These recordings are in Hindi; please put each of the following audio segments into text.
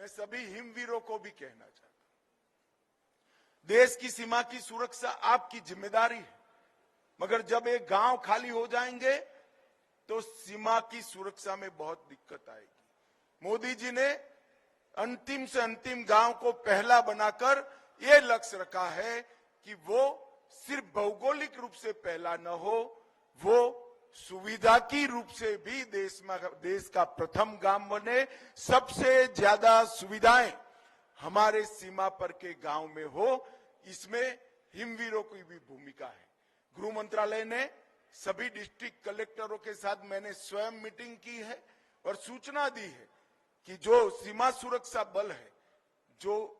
सभी हिमवीरों को भी कहना चाहता हूं, देश की सीमा की सुरक्षा आपकी जिम्मेदारी है, मगर जब एक गांव खाली हो जाएंगे तो सीमा की सुरक्षा में बहुत दिक्कत आएगी। मोदी जी ने अंतिम से अंतिम गांव को पहला बनाकर यह लक्ष्य रखा है कि वो सिर्फ भौगोलिक रूप से पहला न हो, वो सुविधा की रूप से भी देश का प्रथम गांव बने। सबसे ज्यादा सुविधाएं हमारे सीमा पर के गांव में हो, इसमें हिमवीरों की भी भूमिका है। गृह मंत्रालय ने सभी डिस्ट्रिक्ट कलेक्टरों के साथ मैंने स्वयं मीटिंग की है और सूचना दी है कि जो सीमा सुरक्षा बल है, जो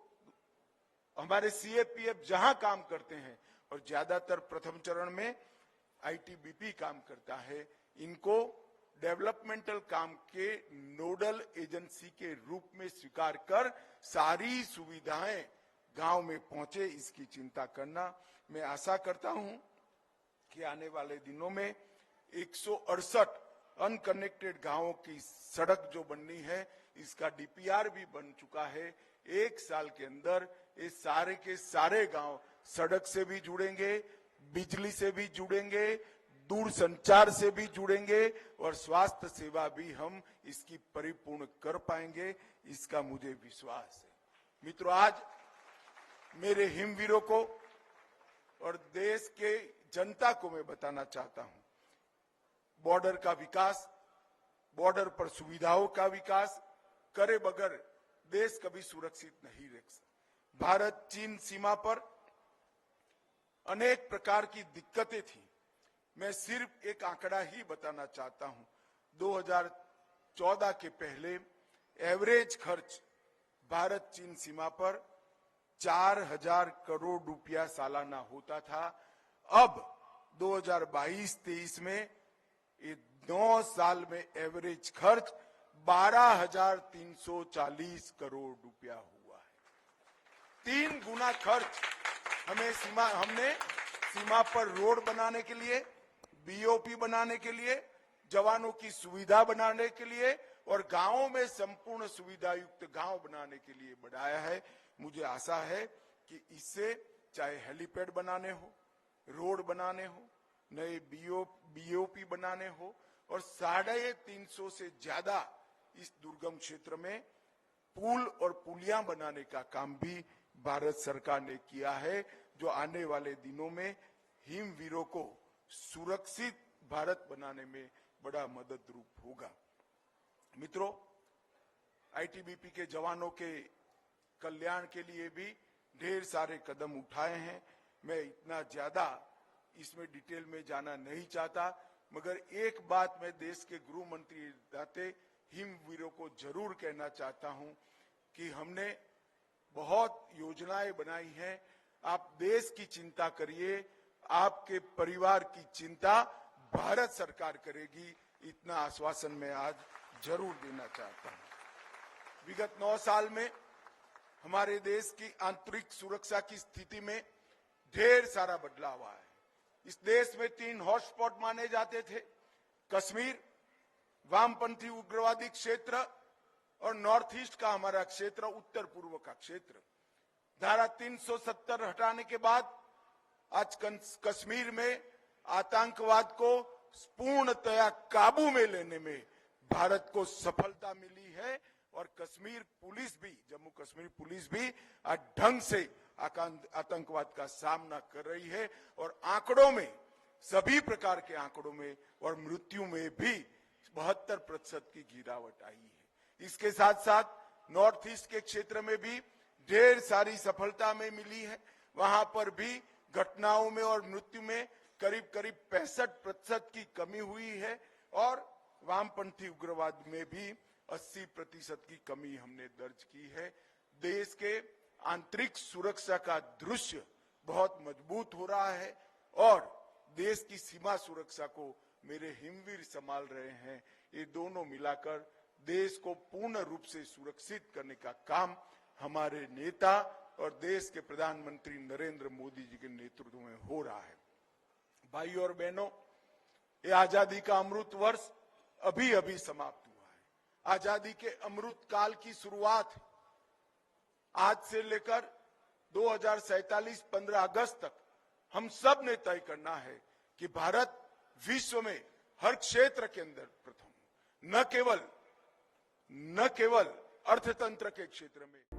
हमारे सीएपीएफ जहां काम करते हैं और ज्यादातर प्रथम चरण में आईटीबीपी काम करता है, इनको डेवलपमेंटल काम के नोडल एजेंसी के रूप में स्वीकार कर सारी सुविधाएं गांव में पहुंचे, इसकी चिंता करना। मैं आशा करता हूं कि आने वाले दिनों में 168 अनकनेक्टेड गांवों की सड़क जो बननी है, इसका डीपीआर भी बन चुका है। एक साल के अंदर ये सारे के सारे गांव सड़क से भी जुड़ेंगे, बिजली से भी जुड़ेंगे, दूर संचार से भी जुड़ेंगे और स्वास्थ्य सेवा भी हम इसकी परिपूर्ण कर पाएंगे, इसका मुझे विश्वास है। मित्रों, आज मेरे हिमवीरों को और देश के जनता को मैं बताना चाहता हूं, बॉर्डर का विकास, बॉर्डर पर सुविधाओं का विकास करे बगैर देश कभी सुरक्षित नहीं रह सकता। भारत चीन सीमा पर अनेक प्रकार की दिक्कतें थी। मैं सिर्फ एक आंकड़ा ही बताना चाहता हूं। 2014 के पहले एवरेज खर्च भारत चीन सीमा पर 4000 करोड़ रुपया सालाना होता था। अब 2022-23 में ये 9 साल में एवरेज खर्च 12,340 करोड़ रुपया हुआ है। 3 गुना खर्च हमने सीमा पर रोड बनाने के लिए, बीओपी बनाने के लिए, जवानों की सुविधा बनाने के लिए और गांवों में संपूर्ण सुविधा युक्त गांव बनाने के लिए बढ़ाया है। मुझे आशा है कि इससे चाहे हेलीपैड बनाने हो, रोड बनाने हो, नए बीओपी बनाने हो और 350 से ज्यादा इस दुर्गम क्षेत्र में पुल और पुलियां बनाने का काम भी भारत सरकार ने किया है, जो आने वाले दिनों में हिमवीरों को सुरक्षित भारत बनाने में बड़ा मदद रूप होगा। मित्रों, आईटीबीपी के जवानों के कल्याण के लिए भी ढेर सारे कदम उठाए हैं। मैं इतना ज्यादा इसमें डिटेल में जाना नहीं चाहता, मगर एक बात मैं देश के गृह मंत्री नाते हिमवीरों को जरूर कहना चाहता हूं कि हमने बहुत योजनाएं बनाई हैं। आप देश की चिंता करिए, आपके परिवार की चिंता भारत सरकार करेगी, इतना आश्वासन मैं आज जरूर देना चाहता हूं। विगत 9 साल में हमारे देश की आंतरिक सुरक्षा की स्थिति में ढेर सारा बदलाव आया है। इस देश में 3 हॉटस्पॉट माने जाते थे, कश्मीर, वामपंथी उग्रवादी क्षेत्र और नॉर्थ ईस्ट का हमारा क्षेत्र, उत्तर पूर्व का क्षेत्र। धारा 370 हटाने के बाद आज कश्मीर में आतंकवाद को पूर्णतया काबू में लेने में भारत को सफलता मिली है और कश्मीर पुलिस भी, जम्मू कश्मीर पुलिस भी आज ढंग से आतंकवाद का सामना कर रही है और आंकड़ों में, सभी प्रकार के आंकड़ों में और मृत्यु में भी 72% की गिरावट आई है। इसके साथ साथ नॉर्थ ईस्ट के क्षेत्र में भी ढेर सारी सफलता में मिली है। वहां पर भी घटनाओं में और मृत्यु में करीब 65% की कमी हुई है और वामपंथी उग्रवाद में भी 80% की कमी हमने दर्ज की है। देश के आंतरिक सुरक्षा का दृश्य बहुत मजबूत हो रहा है और देश की सीमा सुरक्षा को मेरे हिमवीर संभाल रहे हैं। ये दोनों मिलाकर देश को पूर्ण रूप से सुरक्षित करने का काम हमारे नेता और देश के प्रधानमंत्री नरेंद्र मोदी जी के नेतृत्व में हो रहा है। भाइयों और बहनों, ये आजादी का अमृत वर्ष अभी अभी समाप्त हुआ है। आजादी के अमृत काल की शुरुआत है। आज से लेकर 2047 15 अगस्त तक हम सब ने तय करना है कि भारत विश्व में हर क्षेत्र के अंदर प्रथम, न केवल अर्थतंत्र के क्षेत्र में।